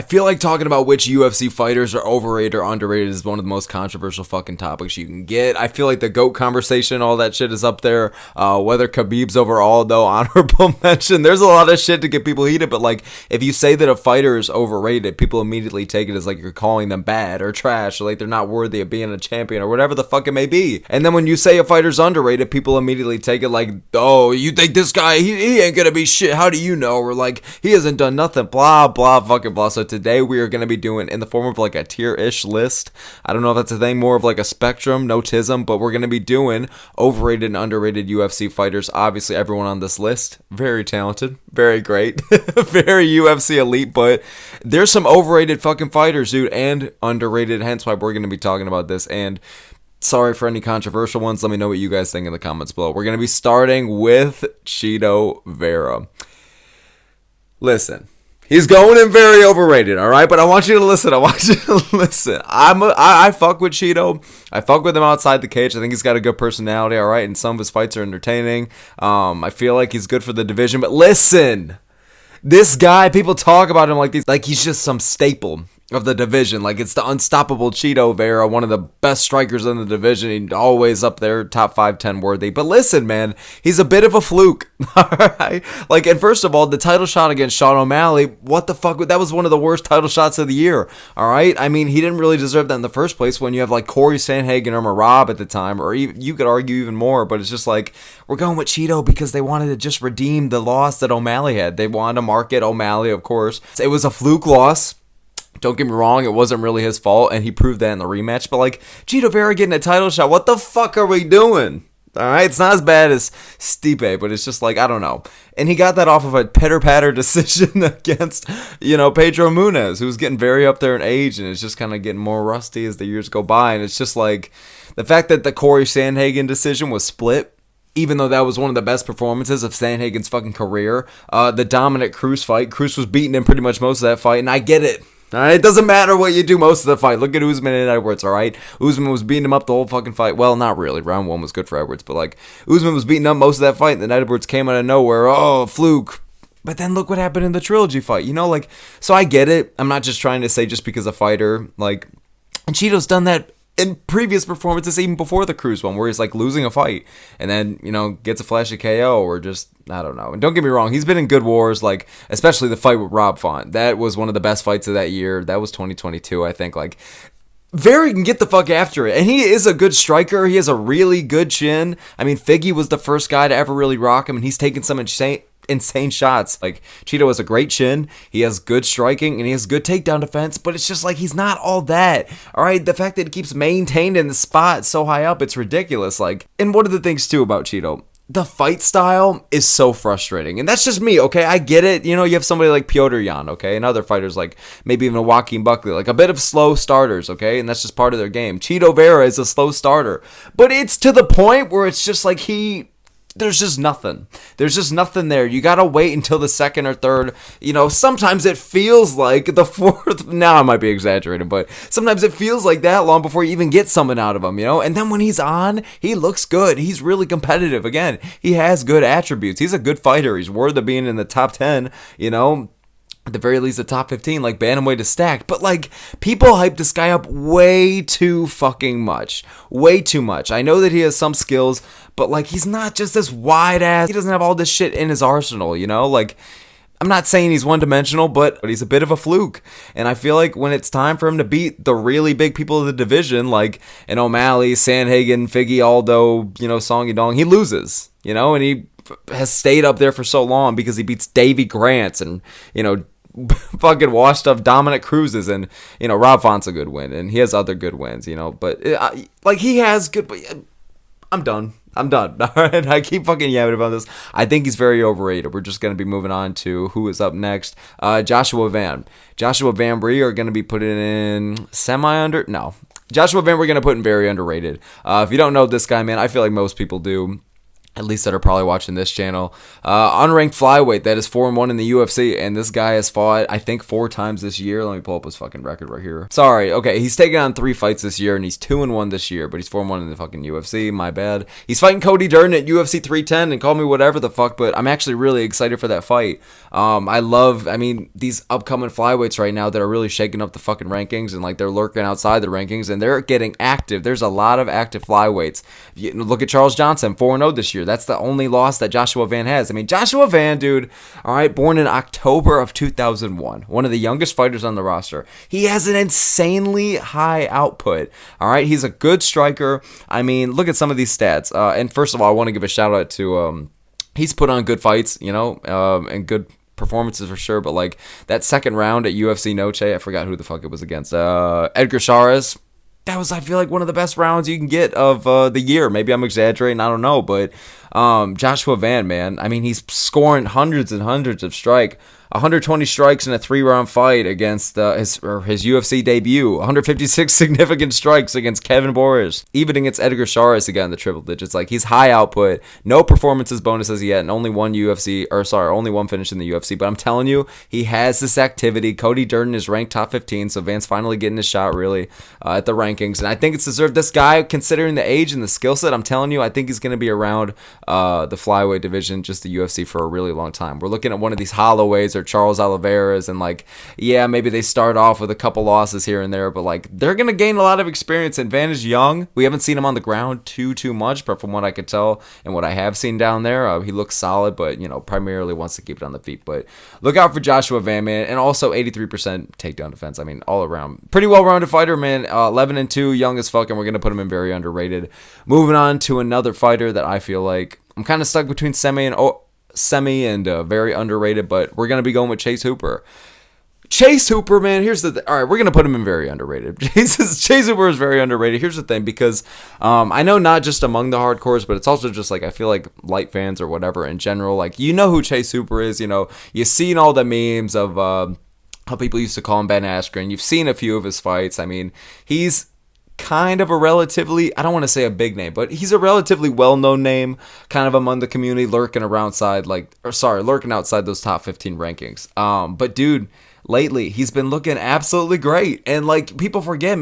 I feel like talking about which UFC fighters are overrated or underrated is one of the most controversial fucking topics you can get. I feel like the GOAT conversation, all that shit is up there. Whether Khabib's overall, though, honorable mention. There's a lot of shit to get people heated, but like, if you say that a fighter is overrated, people immediately take it as like you're calling them bad or trash, or like they're not worthy of being a champion or whatever the fuck it may be. And then when you say a fighter's underrated, people immediately take it like, oh, you think this guy, he ain't gonna be shit, how do you know? Or like, he hasn't done nothing, blah, blah, fucking blah. So today we are going to be doing in the form of like a tier-ish list. I don't know if that's a thing, more of like a spectrum, notism, but we're going to be doing overrated and underrated UFC fighters. Obviously, everyone on this list, very talented, very great, very UFC elite, but there's some overrated fucking fighters, dude, and underrated, hence why we're going to be talking about this. And sorry for any controversial ones. Let me know what you guys think in the comments below. We're going to be starting with Chito Vera. Listen, he's going in very overrated, all right? But I want you to listen. I fuck with Chito. I fuck with him outside the cage. I think he's got a good personality, all right? And some of his fights are entertaining. I feel like he's good for the division. But listen, this guy, people talk about him like he's just some staple of the division. Like, it's the unstoppable Chito Vera, one of the best strikers in the division. He's always up there, top 5-10 worthy. But listen, man, he's a bit of a fluke. Alright? Like, and first of all, the title shot against Sean O'Malley, what the fuck? That was one of the worst title shots of the year. Alright? I mean, he didn't really deserve that in the first place when you have like Corey Sandhagen or Marab at the time, or even, you could argue even more, but it's just like, we're going with Chito because they wanted to just redeem the loss that O'Malley had. They wanted to market O'Malley, of course. It was a fluke loss. Don't get me wrong, it wasn't really his fault, and he proved that in the rematch. But, like, Chito Vera getting a title shot, what the fuck are we doing? Alright, it's not as bad as Stipe, but it's just like, I don't know. And he got that off of a pitter-patter decision against, Pedro Munhoz, who's getting very up there in age, and it's just kind of getting more rusty as the years go by. And it's just like, the fact that the Corey Sandhagen decision was split, even though that was one of the best performances of Sandhagen's fucking career, the Dominic Cruz fight, Cruz was beating him pretty much most of that fight, and I get it. Alright, it doesn't matter what you do most of the fight. Look at Usman and Edwards, alright? Usman was beating him up the whole fucking fight. Well, not really. Round 1 was good for Edwards, but like, Usman was beating up most of that fight, and then Edwards came out of nowhere. Oh, fluke. But then look what happened in the trilogy fight. So I get it. I'm not just trying to say just because a fighter, like, and Chito's done that in previous performances, even before the Cruz one, where he's like losing a fight and then, gets a flash of KO or just, I don't know. And don't get me wrong, he's been in good wars, like, especially the fight with Rob Font. That was one of the best fights of that year. That was 2022, I think. Like, Vera can get the fuck after it. And he is a good striker. He has a really good chin. I mean, Figgy was the first guy to ever really rock him, and he's taken some insane shots. Like, Chito has a great chin, he has good striking, and he has good takedown defense, but it's just like he's not all that. Alright, the fact that he keeps maintained in the spot so high up, it's ridiculous. Like, and one of the things too about Chito, the fight style is so frustrating. And that's just me, okay? I get it. You have somebody like Piotr Jan, okay? And other fighters like maybe even a Joaquin Buckley, like a bit of slow starters, okay? And that's just part of their game. Chito Vera is a slow starter, but it's to the point where it's just like there's just nothing. There's just nothing there. You gotta wait until the second or third. Sometimes it feels like the fourth. Now I might be exaggerating, but sometimes it feels like that long before you even get something out of him, And then when he's on, he looks good. He's really competitive. Again, he has good attributes. He's a good fighter. He's worthy of being in the top 10, at the very least, the top 15, like, bantamweight is stacked. But, like, people hype this guy up way too fucking much. Way too much. I know that he has some skills, but, like, he's not just this wide ass. He doesn't have all this shit in his arsenal, Like, I'm not saying he's one-dimensional, but he's a bit of a fluke. And I feel like when it's time for him to beat the really big people of the division, like an O'Malley, Sandhagen, Figgy, Aldo, Song Yadong, he loses, and he has stayed up there for so long because he beats Davy Grants and, fucking washed up Dominic Cruz's, and, Rob Font's a good win, and he has other good wins, but, he has good, but I'm done. All right, I keep fucking yapping about this. I think he's very overrated. We're just going to be moving on to who is up next. Joshua Van Bree are going to be put in semi-under, no. Joshua Van we're going to put in very underrated. If you don't know this guy, man, I feel like most people do. at least that are probably watching this channel. Unranked flyweight that is 4-1 in the UFC, and this guy has fought, I think, 4 times this year. Let me pull up his fucking record right here. Sorry, okay, he's taken on 3 fights this year, and he's 2-1 this year, but he's 4-1 in the fucking UFC, my bad. He's fighting Cody Durden at UFC 310, and call me whatever the fuck, but I'm actually really excited for that fight. I mean, these upcoming flyweights right now that are really shaking up the fucking rankings, and like they're lurking outside the rankings, and they're getting active. There's a lot of active flyweights. Look at Charles Johnson, 4-0 this year. That's the only loss that Joshua Van has. I mean, Joshua Van, dude, all right, born in October of 2001, one of the youngest fighters on the roster. He has an insanely high output, all right? He's a good striker. I mean, look at some of these stats. And first of all, I want to give a shout out to, he's put on good fights, you know, and good performances for sure, but like that second round at UFC Noche, I forgot who the fuck it was against, Edgar Chairez. That was, I feel like, one of the best rounds you can get of the year. Maybe I'm exaggerating, I don't know, but Joshua Van, man, I mean, he's scoring hundreds and hundreds of strike. 120 strikes in a 3-round fight against his UFC debut. 156 significant strikes against Kevin Boris. Even against Edgar Chairez again in the triple digits. Like, he's high output. No performances bonuses yet, and only one finish in the UFC. But I'm telling you, he has this activity. Cody Durden is ranked top 15, so Van's finally getting his shot really at the rankings. And I think it's deserved. This guy, considering the age and the skill set, I'm telling you, I think he's going to be around the flyweight division, just the UFC, for a really long time. We're looking at one of these Holloways or Charles Oliveira's, and like, yeah, maybe they start off with a couple losses here and there, but like, they're gonna gain a lot of experience. And Van is young. We haven't seen him on the ground too much, but from what I could tell and what I have seen down there, he looks solid, but you know, primarily wants to keep it on the feet. But look out for Joshua Van, man. And also 83% takedown defense. I mean, all around pretty well-rounded fighter, man. 11-2, young as fuck, and we're gonna put him in very underrated. Moving on to another fighter that I feel like I'm kind of stuck between semi and very underrated, but we're going to be going with Chase Hooper. Chase Hooper, man, here's the all right, we're going to put him in very underrated. Chase Hooper is very underrated. Here's the thing, because I know not just among the hardcores, but it's also just like, I feel like light fans or whatever in general, like, you know who Chase Hooper is, you know, you've seen all the memes of how people used to call him Ben Askren. You've seen a few of his fights. I mean, he's kind of a relatively, I don't want to say a big name, but he's a relatively well-known name kind of among the community, lurking outside those top 15 rankings. But dude, lately he's been looking absolutely great, and like, people forget,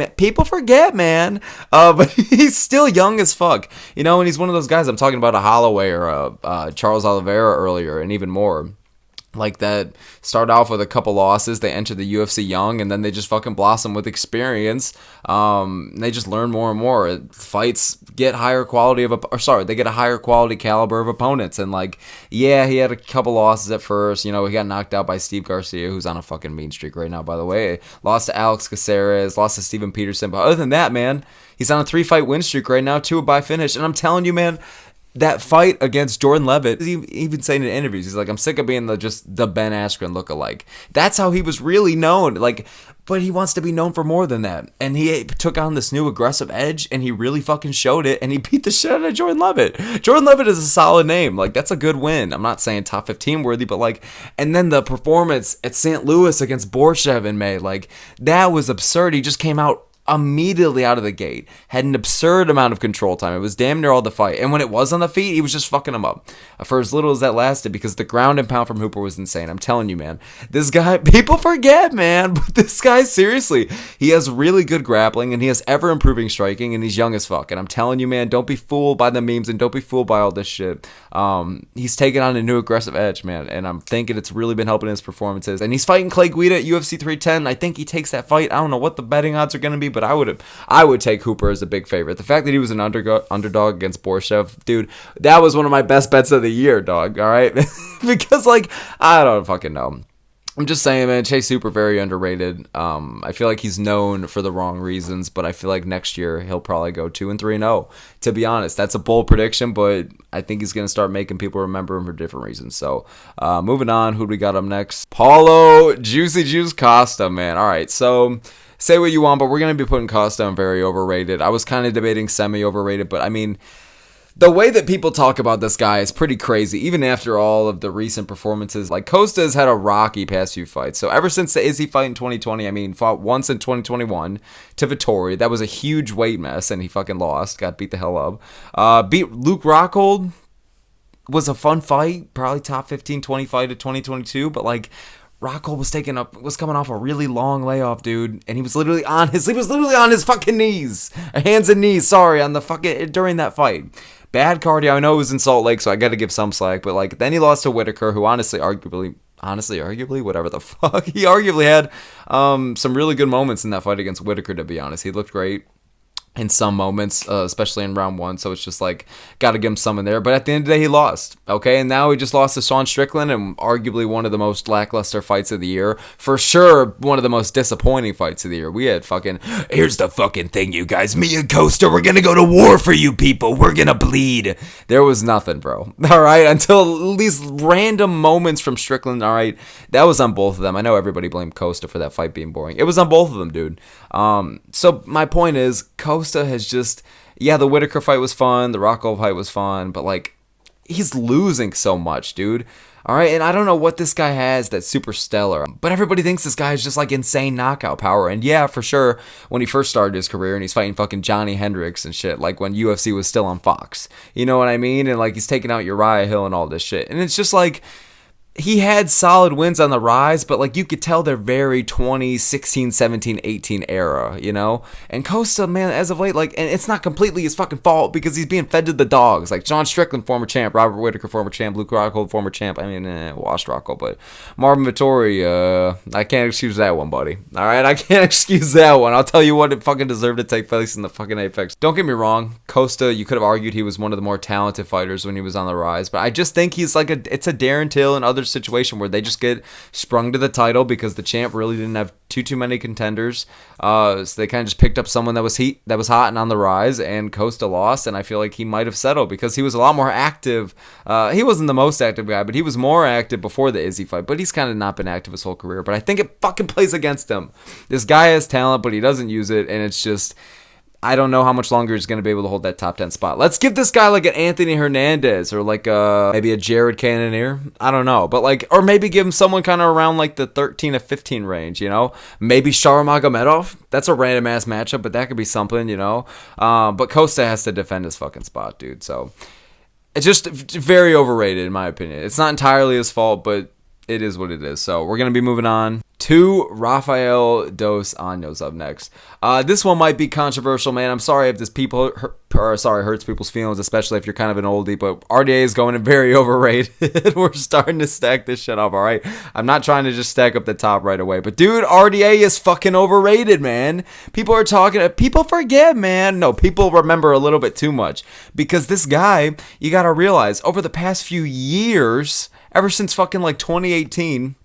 man, but he's still young as fuck, you know, and he's one of those guys. I'm talking about a Holloway or a Charles Oliveira earlier, and even more like that start off with a couple losses, they enter the UFC young, and then they just fucking blossom with experience. They just learn more and more. Fights get higher quality they get a higher quality caliber of opponents. And like, yeah, he had a couple losses at first. You know, he got knocked out by Steve Garcia, who's on a fucking mean streak right now, by the way. Lost to Alex Caceres, lost to Steven Peterson. But other than that, man, he's on a 3-fight win streak right now, 2 by finish. And I'm telling you, man, that fight against Jordan Levitt, he's even saying in interviews, he's like, I'm sick of being just the Ben Askren lookalike. That's how he was really known. Like, but he wants to be known for more than that. And he took on this new aggressive edge, and he really fucking showed it, and he beat the shit out of Jordan Levitt. Jordan Levitt is a solid name. Like, that's a good win. I'm not saying top 15 worthy, but like, and then the performance at St. Louis against Borshev in May, like, that was absurd. He just came out immediately out of the gate, had an absurd amount of control time. It was damn near all the fight, and when it was on the feet, he was just fucking them up for as little as that lasted, because the ground and pound from Hooper was insane. I'm telling you, man, this guy, people forget, man, but this guy, seriously, he has really good grappling, and he has ever improving striking, and he's young as fuck. And I'm telling you, man, don't be fooled by the memes, and don't be fooled by all this shit. He's taking on a new aggressive edge, man, and I'm thinking it's really been helping his performances. And he's fighting Clay Guida at UFC 310. I think he takes that fight. I don't know what the betting odds are going to be, but I would take Hooper as a big favorite. The fact that he was an underdog against Borshev, dude, that was one of my best bets of the year, dog, all right? Because, like, I don't fucking know. I'm just saying, man, Chase Hooper, very underrated. I feel like he's known for the wrong reasons, but I feel like next year he'll probably go 2-3-0. To be honest, that's a bold prediction, but I think he's going to start making people remember him for different reasons. So, moving on, who do we got up next? Paulo Juicy Juice Costa, man. All right, so say what you want, but we're going to be putting Costa on very overrated. I was kind of debating semi-overrated, but I mean, the way that people talk about this guy is pretty crazy, even after all of the recent performances. Like, Costa has had a rocky past few fights. So ever since the Izzy fight in 2020, I mean, fought once in 2021 to Vittori. That was a huge weight mess, and he fucking lost. Got beat the hell up. Beat Luke Rockhold. was a fun fight, probably top 15, 20 fight of 2022, but like Rockhold was coming off a really long layoff, dude, and he was literally on his fucking knees, hands and knees, sorry, on the fucking during that fight. Bad cardio. I know it was in Salt Lake, so I got to give some slack, but like then he lost to Whitaker, who arguably, whatever the fuck, he arguably had some really good moments in that fight against Whitaker. To be honest, he looked great in some moments, especially in round 1, so it's just like, gotta give him some in there, but at the end of the day, he lost, okay, and now he just lost to Sean Strickland, and arguably one of the most lackluster fights of the year, for sure, one of the most disappointing fights of the year. We had fucking, here's the fucking thing, you guys, me and Costa, we're gonna go to war for you people, we're gonna bleed. There was nothing, bro, alright, until these random moments from Strickland, alright, that was on both of them. I know everybody blamed Costa for that fight being boring. It was on both of them, dude. So my point is, Costa has just, the Whitaker fight was fun, the Rockhold fight was fun, but like, he's losing so much, dude. Alright, and I don't know what this guy has that's super stellar, but everybody thinks this guy is just like insane knockout power, and yeah, for sure, when he first started his career and he's fighting fucking Johnny Hendricks and shit, like when UFC was still on Fox, you know what I mean, and like he's taking out Uriah Hill and all this shit, and it's just like, he had solid wins on the rise, but like you could tell they're very 2016, 17, 18 era, you know? And Costa, man, as of late, like, and it's not completely his fucking fault because he's being fed to the dogs. Like John Strickland, former champ, Robert Whitaker, former champ, Luke Rockhold, former champ. I mean, washed Rockhold, but Marvin Vettori, I can't excuse that one, buddy. All right, I can't excuse that one. I'll tell you what, it fucking deserved to take place in the fucking Apex. Don't get me wrong, Costa, you could have argued he was one of the more talented fighters when he was on the rise, but I just think he's like it's a Darren Till and others situation where they just get sprung to the title because the champ really didn't have too many contenders, so they kind of just picked up someone that was hot and on the rise, and Costa lost, and I feel like he might have settled because he was a lot more active. He wasn't the most active guy, but he was more active before the Izzy fight, but he's kind of not been active his whole career, but I think it fucking plays against him. This guy has talent, but he doesn't use it, and it's just, I don't know how much longer he's going to be able to hold that top 10 spot. Let's give this guy like an Anthony Hernandez or like maybe a Jared Cannonier. I don't know. But like, or maybe give him someone kind of around like the 13 to 15 range, you know? Maybe Sharmagomedov. That's a random ass matchup, but that could be something, you know? But Costa has to defend his fucking spot, dude. So it's just very overrated in my opinion. It's not entirely his fault, but it is what it is. So we're going to be moving on to Rafael Dos Anjos up next. This one might be controversial, man. I'm sorry if this hurts people's feelings, especially if you're kind of an oldie, but RDA is going in very overrated. We're starting to stack this shit up, all right? I'm not trying to just stack up the top right away, but dude, RDA is fucking overrated, man. People forget, man. No, people remember a little bit too much because this guy, you got to realize, over the past few years, ever since fucking like 2018,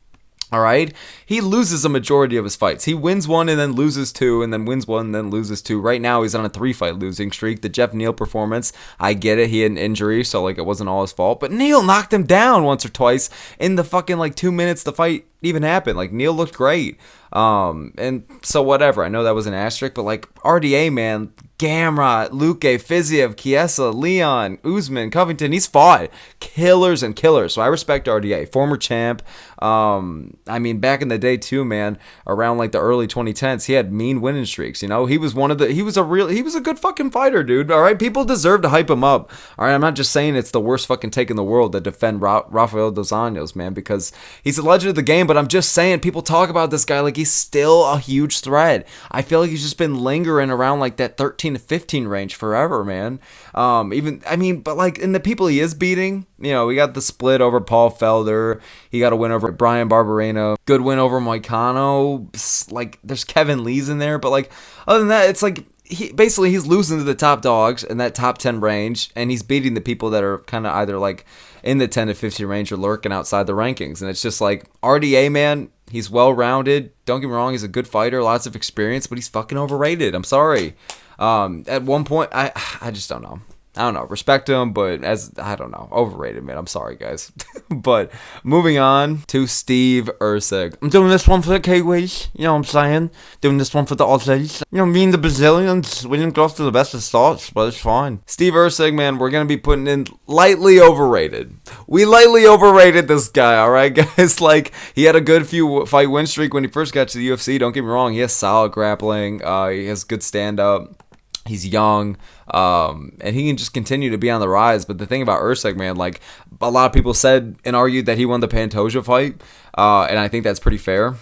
all right, he loses a majority of his fights. He wins one and then loses two, and then wins one and then loses two. Right now, he's on a 3-fight losing streak. The Jeff Neal performance, I get it. He had an injury, so like it wasn't all his fault. But Neal knocked him down once or twice in the fucking like 2 minutes the fight even happened. Like Neal looked great. And so whatever. I know that was an asterisk, but like RDA, man, Gamrot, Luke, Fiziev, Chiesa, Leon, Usman, Covington, he's fought killers and killers. So I respect RDA, former champ. I mean, back in the day too, man, around like the early 2010s, he had mean winning streaks. You know, he was a good fucking fighter, dude. All right, people deserve to hype him up. All right, I'm not just saying it's the worst fucking take in the world to defend Rafael Dos Anjos, man, because he's a legend of the game. But I'm just saying, people talk about this guy like he's still a huge threat. I feel like he's just been lingering around like that 13 to 15 range forever, man. But like in the people he is beating, you know, we got the split over Paul Felder. He got a win over Bryan Barberena. Good win over Moicano. Like there's Kevin Lee's in there, but like other than that, it's like he's losing to the top dogs in that top 10 range, and he's beating the people that are kind of either like in the 10 to 15 range or lurking outside the rankings. And it's just like RDA, man, he's well-rounded. Don't get me wrong, he's a good fighter, lots of experience, but he's fucking overrated. I'm sorry. At one point, I just don't know. I don't know. Respect him, but I don't know. Overrated, man. I'm sorry, guys. But moving on to Steve Erceg. I'm doing this one for the Kiwis. You know what I'm saying? Doing this one for the Aussies. You know, me and the Brazilians, we didn't go to the best of starts, but it's fine. Steve Erceg, man, we're going to be putting in lightly overrated. We lightly overrated this guy, all right, guys? Like, he had a good few fight win streak when he first got to the UFC. Don't get me wrong. He has solid grappling. He has good stand-up. He's young, and he can just continue to be on the rise. But the thing about Erceg, man, like a lot of people said and argued that he won the Pantoja fight, and I think that's pretty fair.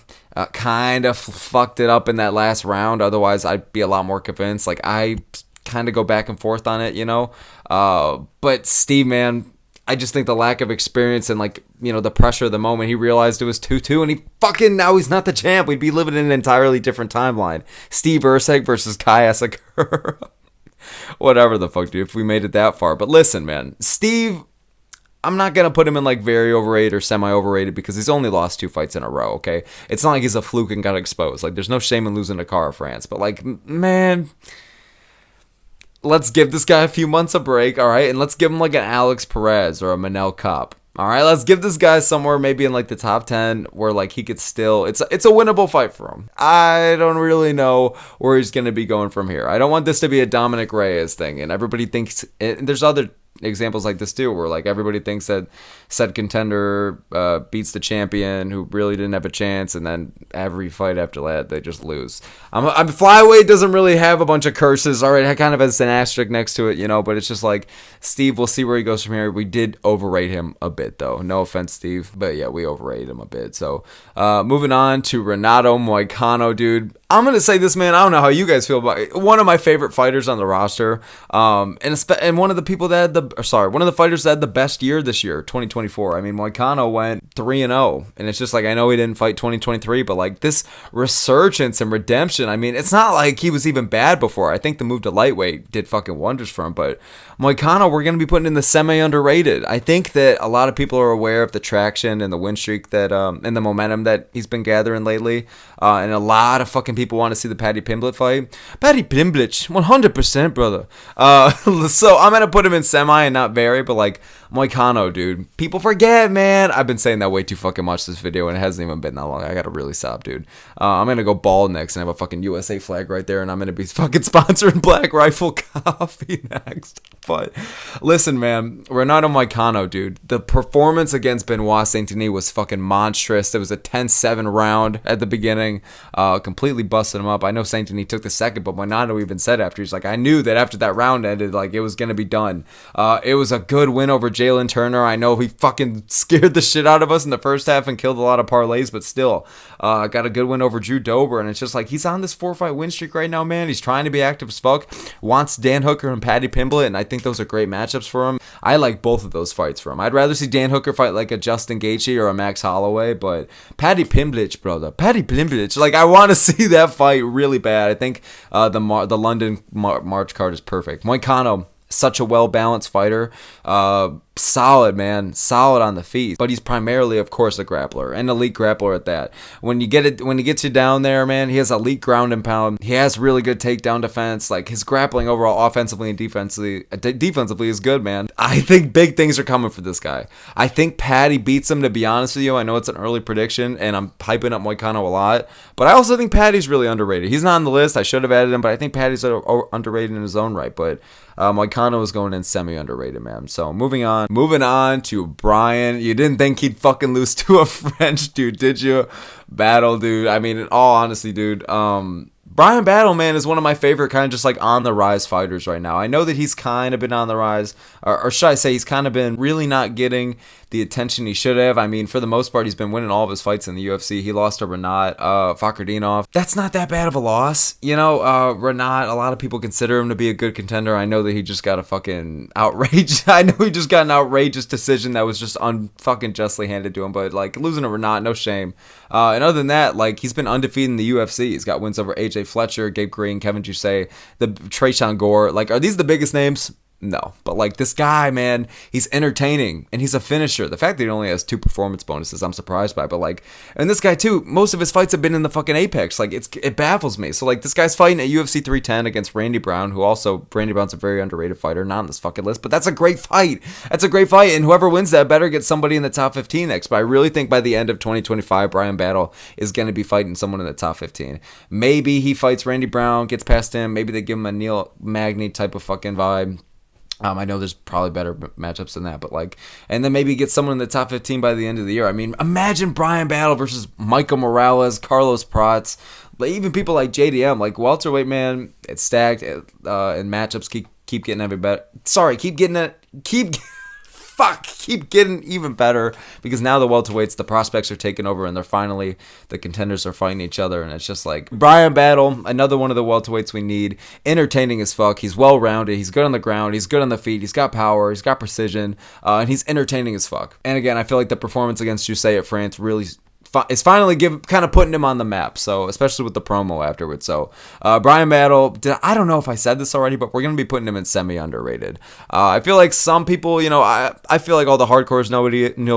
Kind of fucked it up in that last round. Otherwise, I'd be a lot more convinced. Like I kind of go back and forth on it, you know. But Steve, man, I just think the lack of experience and like, you know, the pressure of the moment, he realized it was 2-2 and he fucking, now he's not the champ. We'd be living in an entirely different timeline. Steve Erceg versus Kai Asakura. Whatever the fuck, dude, if we made it that far. But listen, man, Steve, I'm not going to put him in like very overrated or semi-overrated because he's only lost 2 fights in a row, okay? It's not like he's a fluke and got exposed. Like, there's no shame in losing to Cara France. But like, man, let's give this guy a few months of break, all right? And let's give him like an Alex Perez or a Manel Kape. All right, let's give this guy somewhere maybe in like the top 10 where like he could still, it's a winnable fight for him. I don't really know where he's going to be going from here. I don't want this to be a Dominic Reyes thing, and everybody thinks, and there's other examples like this too, where like everybody thinks that said contender beats the champion who really didn't have a chance, and then every fight after that they just lose. Flyweight doesn't really have a bunch of curses. All right, it kind of has an asterisk next to it, you know, but it's just like Steve, we'll see where he goes from here. We did overrate him a bit though. No offense, Steve, but yeah, we overrated him a bit. So moving on to Renato Moicano, dude. I'm going to say this, man, I don't know how you guys feel about it. One of my favorite fighters on the roster, and one of the people that had one of the fighters that had the best year this year, 2024. I mean, Moicano went 3-0, and it's just like, I know he didn't fight 2023, but like this resurgence and redemption, I mean, it's not like he was even bad before. I think the move to lightweight did fucking wonders for him, but Moicano, we're going to be putting in the semi-underrated. I think that a lot of people are aware of the traction and the win streak that, and the momentum that he's been gathering lately, and a lot of fucking people want to see the Paddy Pimblett fight. Paddy Pimblett, 100%, brother. So I'm going to put him in semi and not very, but like Moicano, dude. People forget, man. I've been saying that way too fucking much this video, and it hasn't even been that long. I got to really stop, dude. I'm going to go bald next and have a fucking USA flag right there, and I'm going to be fucking sponsoring Black Rifle Coffee next. But listen, man, Renato Moicano, dude. The performance against Benoit Saint-Denis was fucking monstrous. It was a 10-7 round at the beginning. Completely busted him up. I know Saint-Denis took the second, but Moicano even said after, he's like, I knew that after that round ended, like, it was going to be done. It was a good win over Jalen Turner. I know he fucking scared the shit out of us in the first half and killed a lot of parlays, but still, got a good win over Drew Dober, and it's just like, he's on this 4-fight win streak right now, man. He's trying to be active as fuck, wants Dan Hooker and Paddy Pimblett, and I think those are great matchups for him. I like both of those fights for him. I'd rather see Dan Hooker fight like a Justin Gaethje or a Max Holloway, but Paddy Pimblett, brother, Paddy Pimblett, like, I want to see that fight really bad. I think the London March card is perfect. Moicano, such a well-balanced fighter. Solid, man. Solid on the feet. But he's primarily, of course, a grappler. An elite grappler at that. When he gets you down there, man, he has elite ground and pound. He has really good takedown defense. Like, his grappling overall, offensively and defensively is good, man. I think big things are coming for this guy. I think Paddy beats him, to be honest with you. I know it's an early prediction, and I'm hyping up Moicano a lot. But I also think Paddy's really underrated. He's not on the list. I should have added him, but I think Paddy's underrated in his own right. But Moicano is going in semi-underrated, man. So, moving on to Bryan. You didn't think he'd fucking lose to a French dude, did you? Battle, dude. I mean, in all honesty, dude, Bryan Battle, man, is one of my favorite kind of just like on the rise fighters right now. I know that he's kind of been on the rise, or should I say he's kind of been really not getting the attention he should have. I mean, for the most part, he's been winning all of his fights in the UFC. He lost to Renat Fakhretdinov. That's not that bad of a loss. You know, Renat, a lot of people consider him to be a good contender. I know that he just got a fucking outrage. I know he just got an outrageous decision that was just unfucking justly handed to him. But, like, losing to Renat, no shame. And other than that, like, he's been undefeated in the UFC. He's got wins over AJ Fletcher, Gabe Green, Kevin Jusset, the Trayshawn Gore. Like, are these the biggest names? No, but like this guy, man, he's entertaining and he's a finisher. The fact that he only has 2 performance bonuses, I'm surprised by. But like, and this guy too, most of his fights have been in the fucking Apex. Like, it baffles me. So like, this guy's fighting at UFC 310 against Randy Brown, who also Randy Brown's a very underrated fighter, not on this fucking list. But that's a great fight. That's a great fight, and whoever wins that better get somebody in the top 15 next. But I really think by the end of 2025, Bryan Battle is going to be fighting someone in the top 15. Maybe he fights Randy Brown, gets past him. Maybe they give him a Neil Magny type of fucking vibe. I know there's probably better matchups than that, but like, and then maybe get someone in the top 15 by the end of the year. I mean, imagine Bryan Battle versus Michael Morales, Carlos Prats, but even people like JDM, like welterweight, man, it's stacked, and matchups keep getting every better. Sorry, keep getting even better, because now the welterweights, the prospects are taking over, and the contenders are fighting each other, and it's just like Bryan Battle, another one of the welterweights we need. Entertaining as fuck. He's well-rounded. He's good on the ground. He's good on the feet. He's got power. He's got precision, and he's entertaining as fuck. And again, I feel like the performance against Jusset at France really is finally kind of putting him on the map, so especially with the promo afterwards. So Bryan Battle, I don't know if I said this already, but we're going to be putting him in semi-underrated. I feel like some people, I feel like all the hardcores know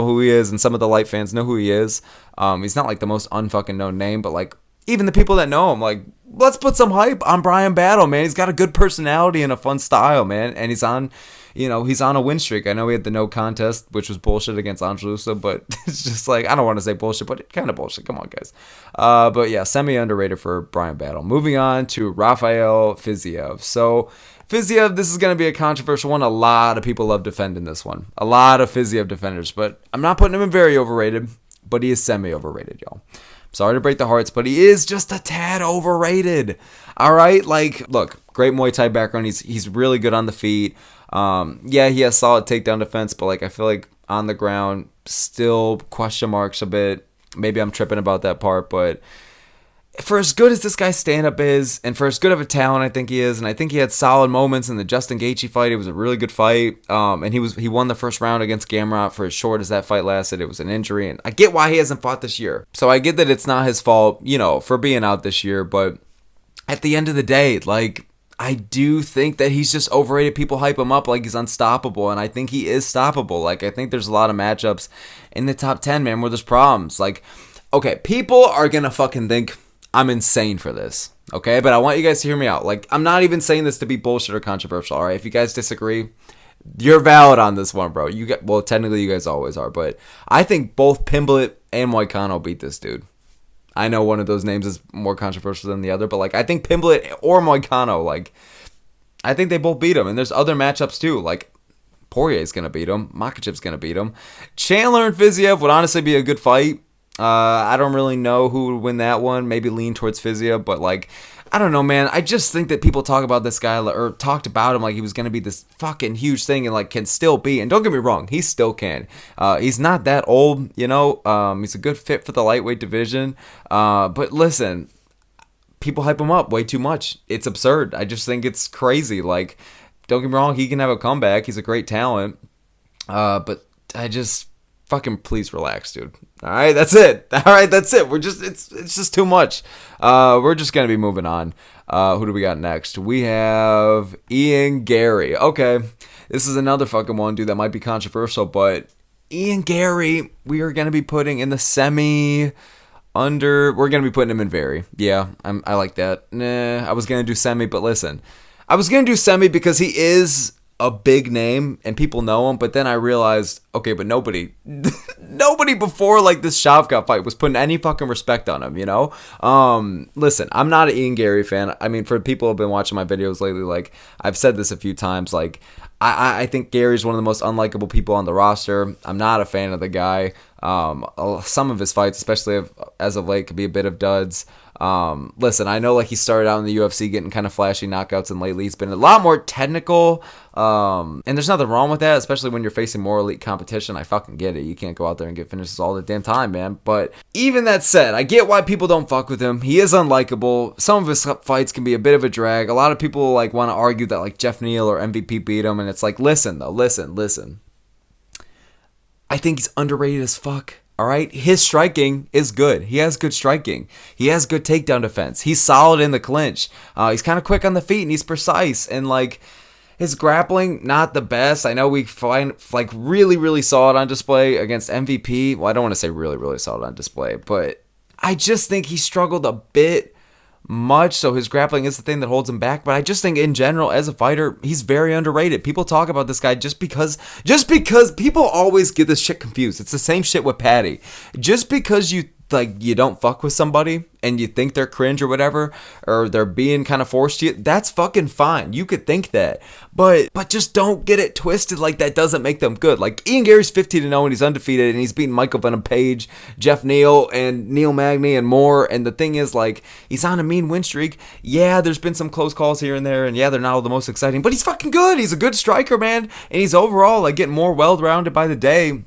who he is, and some of the light fans know who he is. He's not like the most unfucking known name, but like even the people that know him, like, let's put some hype on Bryan Battle, man. He's got a good personality and a fun style, man, and he's on a win streak. I know he had the no contest, which was bullshit against Angelusa, but it's just like, I don't want to say bullshit, but kind of bullshit. Come on, guys. But yeah, semi-underrated for Bryan Battle. Moving on to Rafael Fiziev. So Fiziev, this is going to be a controversial one. A lot of people love defending this one. A lot of Fiziev defenders, but I'm not putting him in very overrated, but he is semi-overrated, y'all. Sorry to break the hearts, but he is just a tad overrated. All right, like, look, great Muay Thai background. He's really good on the feet. Yeah, he has solid takedown defense, but like I feel like on the ground, still question marks a bit. Maybe I'm tripping about that part, but for as good as this guy's stand-up is, and for as good of a talent I think he is, and I think he had solid moments in the Justin Gaethje fight. It was a really good fight, and he won the first round against Gamrot. For as short as that fight lasted, it was an injury, and I get why he hasn't fought this year. So I get that it's not his fault, for being out this year, but at the end of the day, like, I do think that he's just overrated. People hype him up like he's unstoppable, and I think he is stoppable. Like, I think there's a lot of matchups in the top 10, man, where there's problems. Like, okay, people are gonna fucking think I'm insane for this, okay? But I want you guys to hear me out. Like, I'm not even saying this to be bullshit or controversial, all right? If you guys disagree, you're valid on this one, bro. Well, technically you guys always are, but I think both Pimblett and Moicano beat this dude. I know one of those names is more controversial than the other, but like I think Pimblett or Moicano, like I think they both beat him. And there's other matchups too, like Poirier's gonna beat him, Makhachev's gonna beat him. Chandler and Fiziev would honestly be a good fight. I don't really know who would win that one. Maybe lean towards Fiziev, but like, I don't know, man. I just think that people talk about this guy, or talked about him like he was going to be this fucking huge thing, and like can still be. And don't get me wrong, he still can. He's not that old, he's a good fit for the lightweight division. But listen, people hype him up way too much. It's absurd. I just think it's crazy. Like, don't get me wrong, he can have a comeback. He's a great talent. But I just... fucking please relax, dude. All right, that's it. All right, that's it. It's just too much. We're just gonna be moving on. Who do we got next? We have Ian Garry. Okay, this is another fucking one, dude, that might be controversial, but Ian Garry, we are gonna be putting in the semi-under. We're gonna be putting him in very. Yeah, I like that. Nah, I was gonna do semi, but listen, I was gonna do semi because he is a big name and people know him, but then I realized, okay, but nobody before like this Shavkat fight was putting any fucking respect on him, Listen, I'm not an Ian Garry fan. I mean, for people who have been watching my videos lately, like I've said this a few times, like I think Gary's one of the most unlikable people on the roster. I'm not a fan of the guy. Some of his fights, especially as of late, could be a bit of duds. Listen, I know like he started out in the UFC getting kind of flashy knockouts, and lately he's been a lot more technical. And there's nothing wrong with that, especially when you're facing more elite competition. I fucking get it. You can't go out there and get finishes all the damn time, man. But even that said, I get why people don't fuck with him. He is unlikable. Some of his fights can be a bit of a drag. A lot of people like want to argue that like Jeff Neal or MVP beat him, and it's like, listen. I think he's underrated as fuck. All right, his striking is good. He has good striking. He has good takedown defense. He's solid in the clinch. He's kind of quick on the feet, and he's precise. And like his grappling, not the best. I know we find like really saw it on display against MVP. Well, I don't want to say really saw it on display, but I just think he struggled a bit much, so his grappling is the thing that holds him back. But I just think in general, as a fighter, he's very underrated. People talk about this guy just because people always get this shit confused. It's the same shit with Patty. Just because you like you don't fuck with somebody and you think they're cringe or whatever, or they're being kind of forced to you, that's fucking fine. You could think that, but just don't get it twisted. Like that doesn't make them good. Like Ian Gary's 15-0 and he's undefeated and he's beaten Michael Venom Page, Jeff Neal, and Neil Magny and more. And the thing is, like, he's on a mean win streak. Yeah, there's been some close calls here and there, and yeah, they're not all the most exciting, but he's fucking good. He's a good striker, man, and he's overall like getting more well-rounded by the day.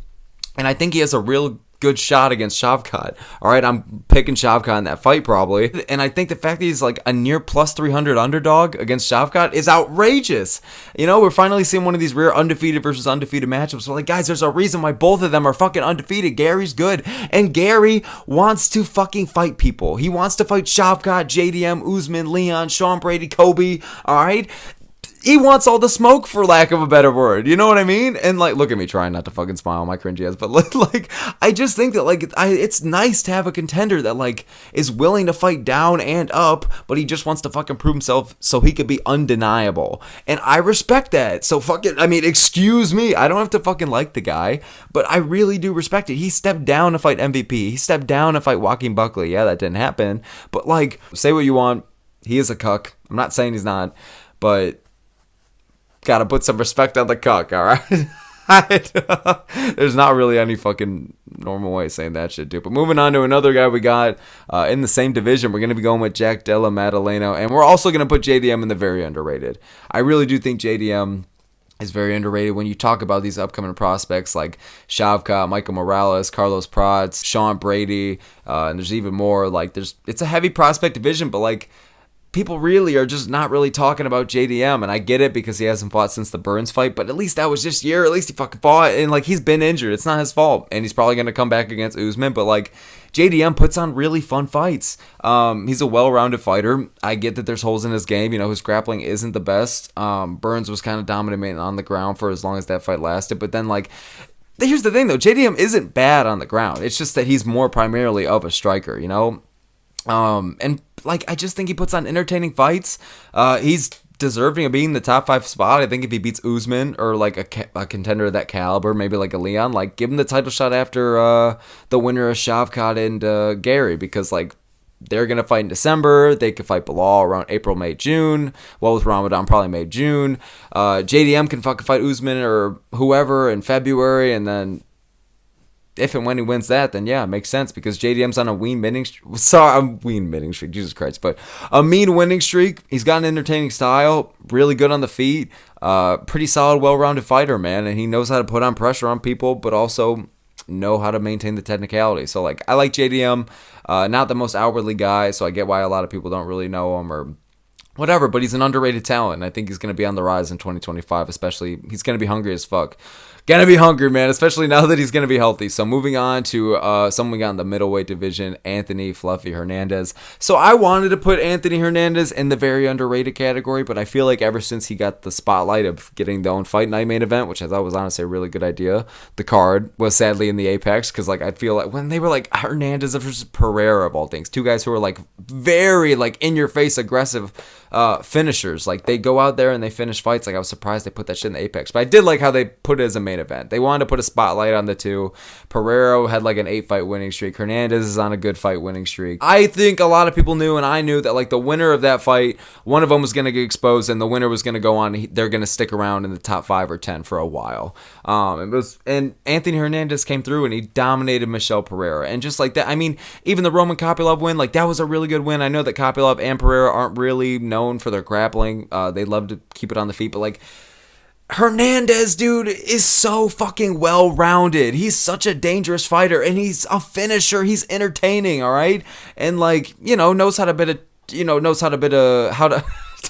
And I think he has a real good shot against Shavkat. All right, I'm picking Shavkat in that fight probably. And I think the fact that he's like a near plus 300 underdog against Shavkat is outrageous. You know, we're finally seeing one of these rare undefeated versus undefeated matchups. So like, guys, there's a reason why both of them are fucking undefeated. Gary's good. And Gary wants to fucking fight people. He wants to fight Shavkat, JDM, Usman, Leon, Sean Brady, Kobe. All right. He wants all the smoke, for lack of a better word. You know what I mean? And like, look at me trying not to fucking smile, my cringy ass. But like, I just think that like, it's nice to have a contender that like is willing to fight down and up, but he just wants to fucking prove himself so he could be undeniable. And I respect that. So fucking, I mean, excuse me, I don't have to fucking like the guy, but I really do respect it. He stepped down to fight MVP. He stepped down to fight Joaquin Buckley. Yeah, that didn't happen. But like, say what you want, he is a cuck. I'm not saying he's not, but gotta put some respect on the cuck, alright? There's not really any fucking normal way of saying that shit, dude. But moving on to another guy we got in the same division, we're going to be going with Jack Della, Maddalena, and we're also going to put JDM in the very underrated. I really do think JDM is very underrated when you talk about these upcoming prospects like Shavkat, Michael Morales, Carlos Prats, Sean Brady, and there's even more. Like, it's a heavy prospect division, but like, people really are just not really talking about JDM, and I get it because he hasn't fought since the Burns fight, but at least that was this year. At least he fucking fought, and like, he's been injured. It's not his fault, and he's probably going to come back against Usman, but like, JDM puts on really fun fights. He's a well-rounded fighter. I get that there's holes in his game. You know, his grappling isn't the best. Burns was kind of dominating on the ground for as long as that fight lasted, but then like, here's the thing though, JDM isn't bad on the ground. It's just that he's more primarily of a striker, you know? And like, I just think he puts on entertaining fights. He's deserving of being in the top 5 spot. I think if he beats Usman or like a contender of that caliber, maybe like a Leon, like give him the title shot after the winner of Shavkat and Gary, because like, they're going to fight in December. They could fight Belal around April, May, June. Well, with Ramadan, probably May, June. JDM can fucking fight Usman or whoever in February, and then if and when he wins that, then yeah, it makes sense, because JDM's on a mean winning streak, Jesus Christ, but a mean winning streak. He's got an entertaining style, really good on the feet, pretty solid, well-rounded fighter, man, and he knows how to put on pressure on people, but also know how to maintain the technicality. So like, I like JDM, not the most outwardly guy, so I get why a lot of people don't really know him or whatever, but he's an underrated talent, and I think he's going to be on the rise in 2025, especially. He's going to be hungry as fuck. Gonna be hungry, man, especially now that he's gonna be healthy. So moving on to someone we got in the middleweight division, Anthony Fluffy Hernandez. So I wanted to put Anthony Hernandez in the very underrated category, but I feel like ever since he got the spotlight of getting the own fight night main event, which I thought was honestly a really good idea, the card was sadly in the apex, because like, I feel like when they were like Hernandez versus Pereira of all things, two guys who are like very like in your face aggressive finishers, like they go out there and they finish fights. Like, I was surprised they put that shit in the apex, but I did like how they put it as a main event. They wanted to put a spotlight on the two. Pereira had like an 8-fight winning streak. Hernandez is on a good fight winning streak. I think a lot of people knew, and I knew, that like the winner of that fight, one of them was going to get exposed, and the winner was going to go on. They're going to stick around in the top 5 or 10 for a while. And Anthony Hernandez came through and he dominated Michel Pereira, and just like that, I mean, even the Roman Kopylov win, like that was a really good win. I know that Kopylov and Pereira aren't really known for their grappling. They love to keep it on the feet, but like, Hernandez, dude, is so fucking well-rounded. He's such a dangerous fighter, and he's a finisher. He's entertaining, all right? And like, you know, knows how to how to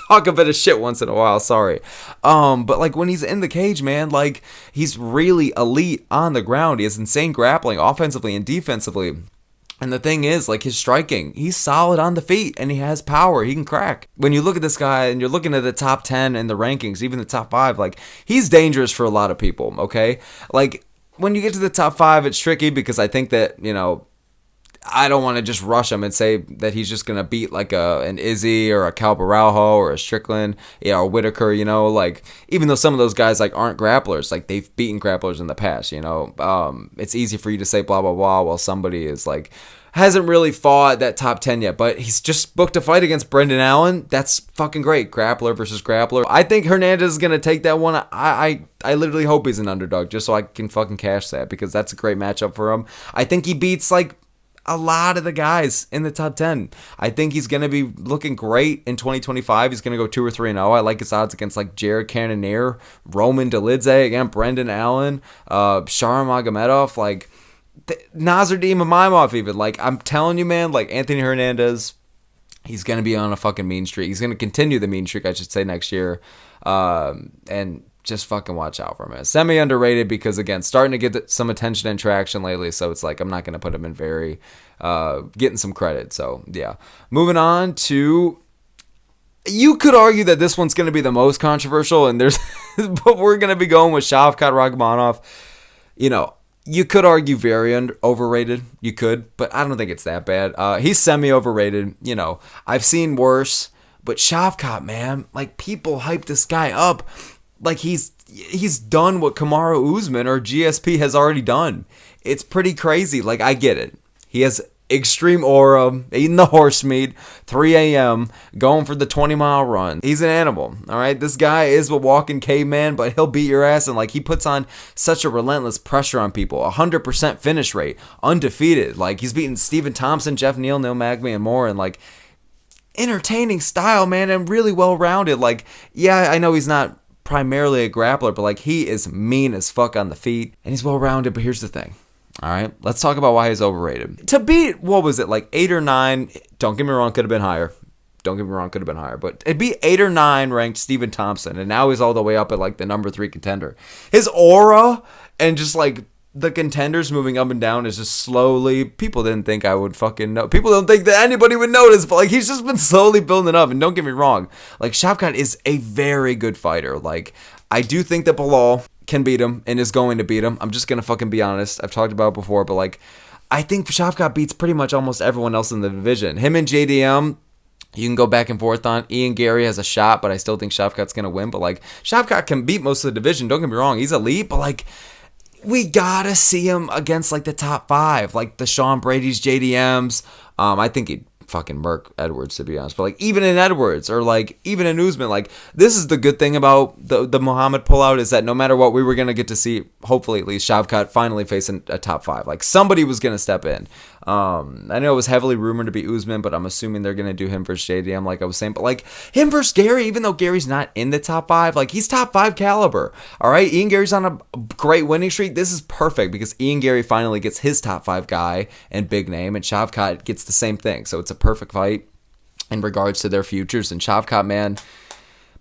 talk a bit of shit once in a while, sorry. But like, when he's in the cage, man, like, he's really elite on the ground. He has insane grappling, offensively and defensively. And the thing is, like, his striking, he's solid on the feet, and he has power. He can crack. When you look at this guy and you're looking at the top 10 in the rankings, even the top 5, like, he's dangerous for a lot of people, okay? Like, when you get to the top 5, it's tricky, because I think that, you know, I don't want to just rush him and say that he's just going to beat like an Izzy or a Cal Baralho or a Strickland, or Whitaker, you know, like, even though some of those guys like aren't grapplers, like they've beaten grapplers in the past, you know, it's easy for you to say blah, blah, blah, while somebody is like hasn't really fought that top 10 yet, but he's just booked a fight against Brendan Allen. That's fucking great. Grappler versus grappler. I think Hernandez is going to take that one. I literally hope he's an underdog just so I can fucking cash that, because that's a great matchup for him. I think he beats like a lot of the guys in the top 10. I think he's going to be looking great in 2025. He's going to go 2 or 3-0. I like his odds against like Jared Cannonier, Roman Dolidze, again, Brendan Allen, Sharon Magomedov, like Nasruddin Imavov even. Like, I'm telling you, man, like Anthony Hernandez, he's going to be on a fucking mean streak. He's going to continue the mean streak, I should say, next year. And just fucking watch out for him. Semi underrated because, again, starting to get some attention and traction lately. So it's like I'm not going to put him in very getting some credit. So, yeah. Moving on to, you could argue that this one's going to be the most controversial, and there's, but we're going to be going with Shavkat Rakhmonov. You know, you could argue very overrated. You could, but I don't think it's that bad. He's semi overrated. You know, I've seen worse, but Shavkat, man, like people hype this guy up like he's done what Kamaru Usman or GSP has already done. It's pretty crazy. Like, I get it. He has extreme aura, eating the horse meat, 3 a.m., going for the 20-mile run. He's an animal, all right? This guy is a walking caveman, but he'll beat your ass, and, like, he puts on such a relentless pressure on people. 100% finish rate, undefeated. Like, he's beaten Stephen Thompson, Jeff Neal, Neil Magny, and more, and, like, entertaining style, man, and really well-rounded. Like, yeah, I know he's not primarily a grappler, but like he is mean as fuck on the feet, and he's well-rounded. But here's the thing, all right, let's talk about why he's overrated. To beat, what was it, like 8 or 9, don't get me wrong, could have been higher, but it'd be 8 or 9 ranked Stephen Thompson, and now he's all the way up at like the number 3 contender. His aura and just like the contenders moving up and down is just slowly, people didn't think I would fucking know. People don't think that anybody would notice, but like he's just been slowly building up. And don't get me wrong, like Shavkat is a very good fighter. Like, I do think that Belal can beat him and is going to beat him. I'm just going to fucking be honest. I've talked about it before, but like, I think Shavkat beats pretty much almost everyone else in the division. Him and JDM, you can go back and forth on. Ian Gary has a shot, but I still think Shavkat's going to win. But like, Shavkat can beat most of the division. Don't get me wrong. He's elite, but like, we gotta see him against like the top 5, like the Sean Brady's, JDMs. I think he'd fucking murk Edwards, to be honest. But like even in Edwards or like even in Usman, like this is the good thing about the Muhammad pullout, is that no matter what, we were gonna get to see, hopefully at least, Shavkat finally facing a top 5. Like somebody was gonna step in. I know it was heavily rumored to be Usman, but I'm assuming they're going to do him versus JDM, like I was saying. But, like, him versus Gary, even though Gary's not in the top 5, like, he's top 5 caliber. All right? Ian Gary's on a great winning streak. This is perfect because Ian Gary finally gets his top 5 guy and big name, and Shavkat gets the same thing. So it's a perfect fight in regards to their futures. And Shavkat, man,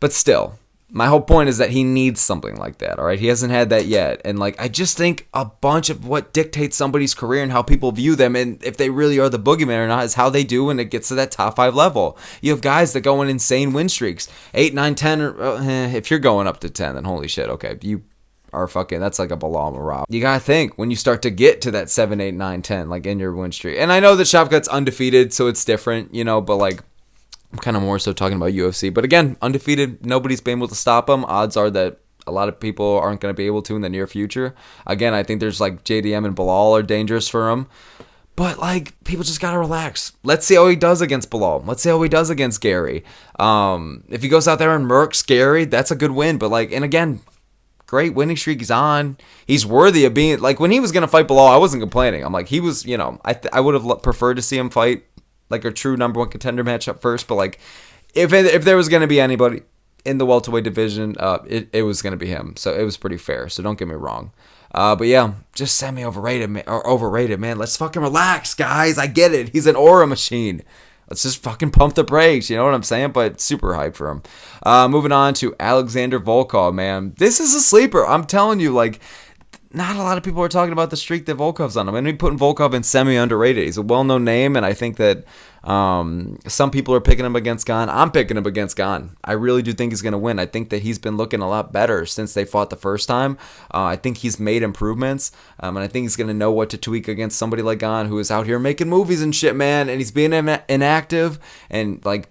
but still, my whole point is that he needs something like that, all right? He hasn't had that yet. And, like, I just think a bunch of what dictates somebody's career and how people view them and if they really are the boogeyman or not is how they do when it gets to that top 5 level. You have guys that go on insane win streaks. 8, 9, 10. If you're going up to 10, then holy shit, okay. You are fucking, that's like a Belal Muhammad. You gotta think when you start to get to that 7, 8, 9, 10, like in your win streak. And I know that Shavkat's undefeated, so it's different, you know, but, like, I'm kind of more so talking about UFC. But again, undefeated, nobody's been able to stop him. Odds are that a lot of people aren't going to be able to in the near future. Again, I think there's like JDM and Belal are dangerous for him. But like, people just got to relax. Let's see how he does against Belal. Let's see how he does against Gary. If he goes out there and murks Gary, that's a good win. But like, and again, great winning streak he's on. He's worthy of being, like, when he was going to fight Belal, I wasn't complaining. I'm like, he was, you know, I would have preferred to see him fight like a true number 1 contender matchup first, but like if there was going to be anybody in the welterweight division, it was going to be him. So it was pretty fair. So don't get me wrong. But yeah, just semi-overrated, or overrated, man. Let's fucking relax, guys. I get it. He's an aura machine. Let's just fucking pump the brakes. You know what I'm saying? But super hyped for him. Moving on to Alexander Volkov, man. This is a sleeper. I'm telling you, like, not a lot of people are talking about the streak that Volkov's on. I'm going to be putting Volkov in semi-underrated. He's a well-known name, and I think that some people are picking him against Gane. I'm picking him against Gane. I really do think he's going to win. I think that he's been looking a lot better since they fought the first time. I think he's made improvements, and I think he's going to know what to tweak against somebody like Gane, who is out here making movies and shit, man, and he's being inactive and, like,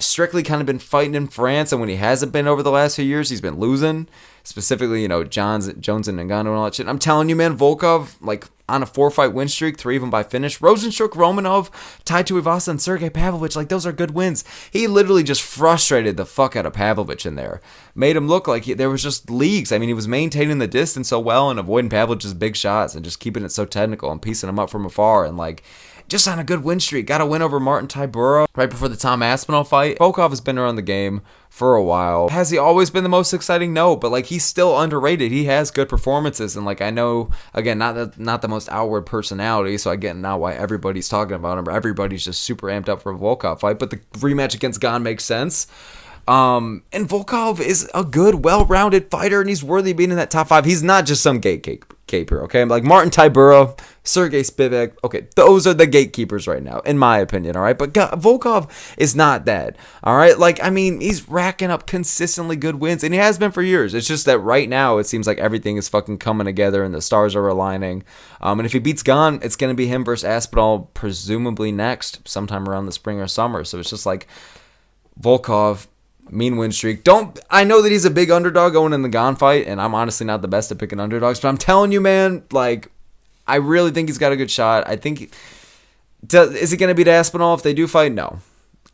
strictly kind of been fighting in France, and when he hasn't been over the last few years, he's been losing. Specifically, you know, Jones and Ngannou and all that shit. I'm telling you, man, Volkov, like, on a 4-fight win streak, 3 of them by finish. Rozenstruik, Romanov, Tai Tuivasa, and Sergey Pavlovich, like, those are good wins. He literally just frustrated the fuck out of Pavlovich in there. Made him look like there was just leagues. I mean, he was maintaining the distance so well and avoiding Pavlovich's big shots and just keeping it so technical and piecing him up from afar and, like, just on a good win streak. Got a win over Martin Tybura right before the Tom Aspinall fight. Volkov has been around the game for a while. Has he always been the most exciting? No, but like, he's still underrated. He has good performances, and like, I know, again, not the most outward personality, so I get now why everybody's talking about him. Everybody's just super amped up for a Volkov fight, but the rematch against Gane makes sense. And Volkov is a good, well-rounded fighter, and he's worthy of being in that top 5. He's not just some gatekeeper, okay? Like Martin Tybura, Sergey Spivak, okay, those are the gatekeepers right now, in my opinion, all right? But Volkov is not that, all right? Like, I mean, he's racking up consistently good wins, and he has been for years. It's just that right now, it seems like everything is fucking coming together, and the stars are aligning. And if he beats Gane, it's going to be him versus Aspinall, presumably next, sometime around the spring or summer. So it's just like, Volkov, mean win streak. I know that he's a big underdog going in the Gane fight, and I'm honestly not the best at picking underdogs, but I'm telling you, man, like, I really think he's got a good shot. I think, is he going to beat Aspinall if they do fight? No,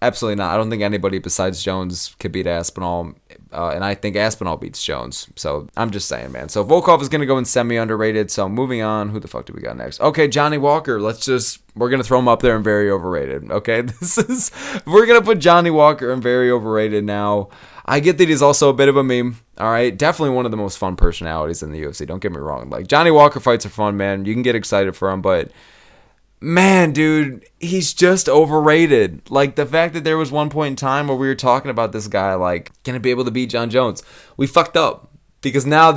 absolutely not. I don't think anybody besides Jones could beat Aspinall, and I think Aspinall beats Jones. So I'm just saying, man. So Volkov is going to go in semi-underrated. So moving on, who the fuck do we got next? Okay, Johnny Walker. We're going to throw him up there in very overrated. Okay, we're going to put Johnny Walker in very overrated now. I get that he's also a bit of a meme. All right, definitely one of the most fun personalities in the UFC. Don't get me wrong. Like, Johnny Walker fights are fun, man. You can get excited for him, but man, dude, he's just overrated. Like, the fact that there was one point in time where we were talking about this guy, like, gonna be able to beat John Jones. We fucked up. Because now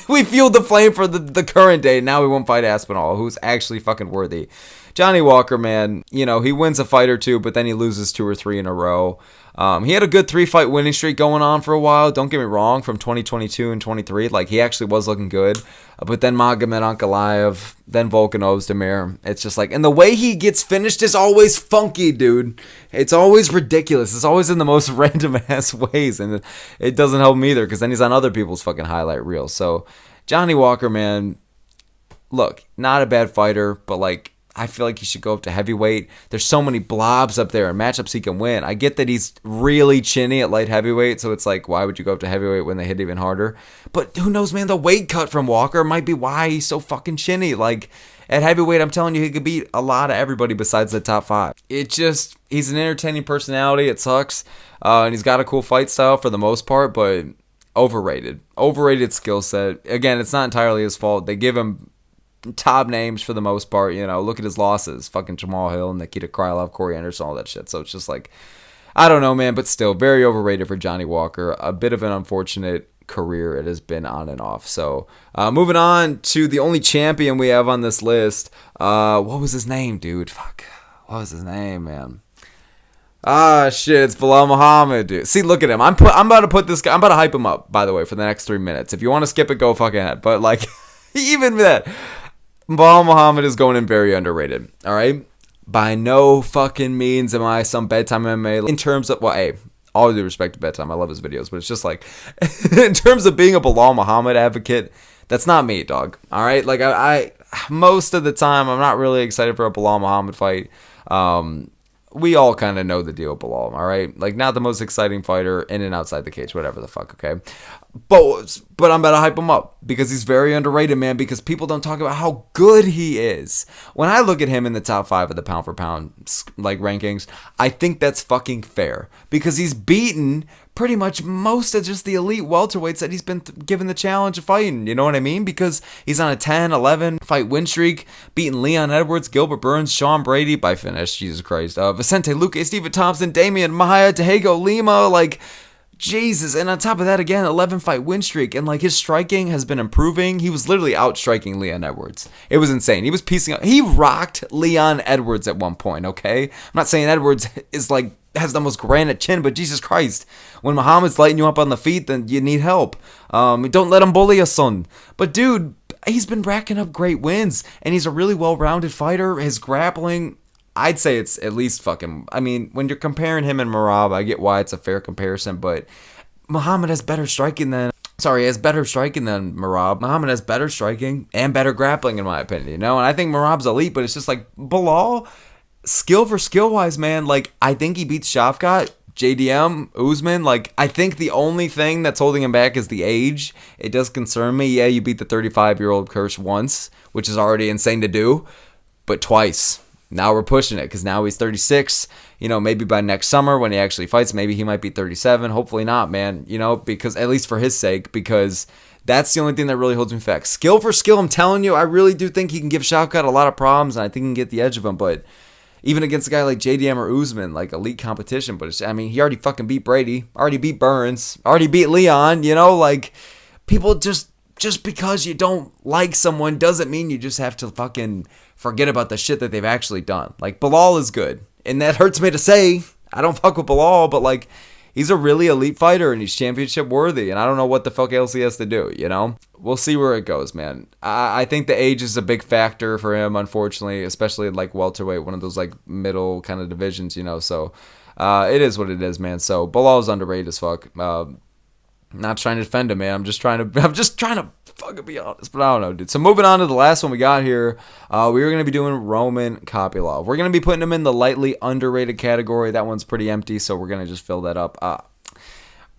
we fueled the flame for the current day. Now we won't fight Aspinall, who's actually fucking worthy. Johnny Walker, man, you know, he wins a fight or two, but then he loses 2 or 3 in a row. He had a good 3-fight winning streak going on for a while. Don't get me wrong, from 2022 and 23, like, he actually was looking good. But then Magomed Ankalaev, then Volkanov's Demir. It's just like, and the way he gets finished is always funky, dude. It's always ridiculous. It's always in the most random ass ways, and it doesn't help him either, because then he's on other people's fucking highlight reels. So Johnny Walker, man, look, not a bad fighter, but like, I feel like he should go up to heavyweight. There's so many blobs up there and matchups he can win. I get that he's really chinny at light heavyweight, so it's like, why would you go up to heavyweight when they hit even harder? But who knows, man? The weight cut from Walker might be why he's so fucking chinny. Like, at heavyweight, I'm telling you, he could beat a lot of everybody besides the top 5. He's an entertaining personality. It sucks. And he's got a cool fight style for the most part, but overrated. Overrated skill set. Again, it's not entirely his fault. They give him top names for the most part, you know. Look at his losses, fucking Jamal Hill, Nikita Krylov, Corey Anderson, all that shit. So it's just like, I don't know, man, but still very overrated for Johnny Walker. A bit of an unfortunate career it has been on and off. So moving on to the only champion we have on this list. What was his name, dude? Fuck, what was his name, man? Shit, it's Belal Muhammad, dude. See, look at him. I'm about to put this guy, I'm about to hype him up, by the way, for the next 3 minutes. If you want to skip it, go fucking ahead. But like, even that, Belal Muhammad is going in very underrated, all right? By no fucking means am I some bedtime MMA in terms of, well, hey, all due respect to bedtime, I love his videos, but it's just like, in terms of being a Belal Muhammad advocate, that's not me, dog, all right? Like, I most of the time, I'm not really excited for a Belal Muhammad fight. We all kind of know the deal with Belal, all right? Like, not the most exciting fighter in and outside the cage, whatever the fuck, okay? But I'm about to hype him up because he's very underrated, man, because people don't talk about how good he is. When I look at him in the top 5 of the pound for pound, like, rankings, I think that's fucking fair because he's beaten pretty much most of just the elite welterweights that he's been given the challenge of fighting. You know what I mean? Because he's on a 10, 11 fight win streak, beating Leon Edwards, Gilbert Burns, Sean Brady by finish, Jesus Christ, Vicente Luque, Stephen Thompson, Damian Maia, Diego Lima, like, Jesus. And on top of that, again, 11 fight win streak, and like, his striking has been improving. He was literally out striking Leon Edwards. It was insane. He was piecing up. He rocked Leon Edwards at one point, okay? I'm not saying Edwards is like, has the most granite chin, but Jesus Christ, when Muhammad's lighting you up on the feet, then you need help. Don't let him bully you, son. But dude, he's been racking up great wins, and he's a really well-rounded fighter. His grappling, I'd say it's at least fucking, I mean, when you're comparing him and Merab, I get why it's a fair comparison, but Muhammad has better striking than Sorry, he has better striking than Merab. Muhammad has better striking and better grappling, in my opinion, you know? And I think Merab's elite, but it's just like, Belal, skill for skill wise, man, like, I think he beats Shavkat. JDM, Usman, like, I think the only thing that's holding him back is the age. It does concern me. Yeah, you beat the 35-year-old Kurz once, which is already insane to do, but twice. Now we're pushing it because now he's 36. You know, maybe by next summer when he actually fights, maybe he might be 37. Hopefully not, man. You know, because at least for his sake, because that's the only thing that really holds me back. Skill for skill, I'm telling you, I really do think he can give Shavkat a lot of problems, and I think he can get the edge of him, but even against a guy like JDM or Usman, like elite competition. But it's, I mean, he already fucking beat Brady, already beat Burns, already beat Leon. You know, like, people just because you don't like someone doesn't mean you just have to fucking forget about the shit that they've actually done. Like, Belal is good, and that hurts me to say. I don't fuck with Belal, but like, he's a really elite fighter and he's championship worthy, and I don't know what the fuck else he has to do, you know? We'll see where it goes, man. I think the age is a big factor for him, unfortunately, especially in like welterweight, one of those like middle kind of divisions, you know? So it is what it is, man. So Belal is underrated as fuck. Not trying to defend him, man. I'm just trying to fucking be honest, but I don't know, dude. So moving on to the last one we got here, we are going to be doing Roman Kopylov. We're going to be putting him in the lightly underrated category. That one's pretty empty, so we're going to just fill that up.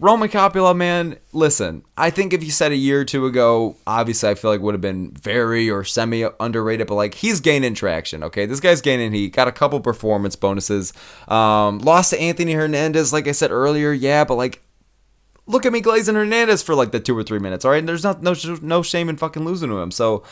Roman Kopylov, man, listen, I think if you said a year or two ago, obviously I feel like would have been very or semi underrated, but like, he's gaining traction, okay? This guy's gaining heat, got a couple performance bonuses, lost to Anthony Hernandez, like I said earlier, yeah, but like, look at me glazing Hernandez for like the 2 or 3 minutes, all right? And there's no shame in fucking losing to him. So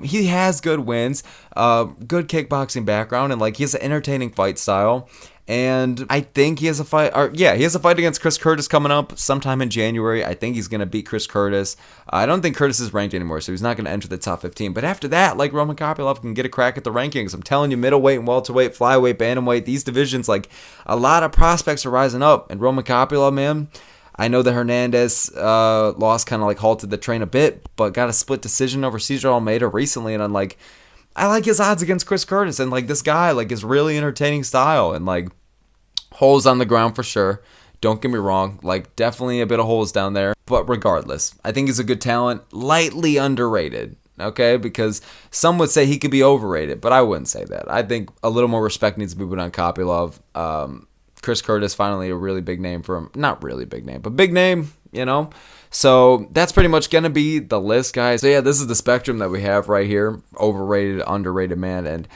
he has good wins, good kickboxing background, and like, he has an entertaining fight style. And I think he has a fight, he has a fight against Chris Curtis coming up sometime in January. I think he's going to beat Chris Curtis. I don't think Curtis is ranked anymore, so he's not going to enter the top 15. But after that, like, Roman Kopylov can get a crack at the rankings. I'm telling you, middleweight and welterweight, flyweight, bantamweight, these divisions, like, a lot of prospects are rising up. And Roman Kopylov, man, I know that Hernandez loss kind of like halted the train a bit, but got a split decision over Cesar Almeida recently, and I'm like, I like his odds against Chris Curtis, and like, this guy like is really entertaining style, and like, holes on the ground for sure. Don't get me wrong, like, definitely a bit of holes down there, but regardless, I think he's a good talent, lightly underrated. Okay, because some would say he could be overrated, but I wouldn't say that. I think a little more respect needs to be put on Kopylov. Chris Curtis, finally a really big name for him. Not really big name, but big name, you know? So that's pretty much going to be the list, guys. So yeah, this is the spectrum that we have right here. Overrated, underrated, man. And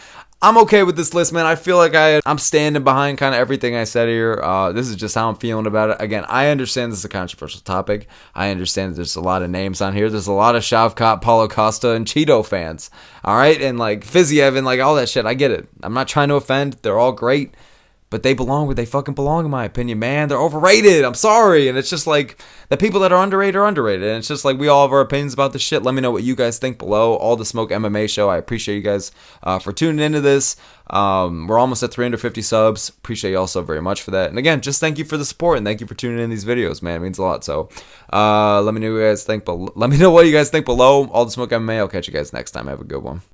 I'm okay with this list, man. I feel like I'm standing behind kind of everything I said here. This is just how I'm feeling about it. Again, I understand this is a controversial topic. I understand there's a lot of names on here. There's a lot of Shavkat, Paulo Costa, and Chito fans. All right? And like Fiziev and like all that shit. I get it. I'm not trying to offend. They're all great. But they belong where they fucking belong, in my opinion, man. They're overrated. I'm sorry. And it's just like, the people that are underrated are underrated. And it's just like, we all have our opinions about this shit. Let me know what you guys think below. All the Smoke MMA show. I appreciate you guys for tuning into this. We're almost at 350 subs. Appreciate you all so very much for that. And again, just thank you for the support, and thank you for tuning in these videos, man. It means a lot. So let me know what you guys think below. All the Smoke MMA. I'll catch you guys next time. Have a good one.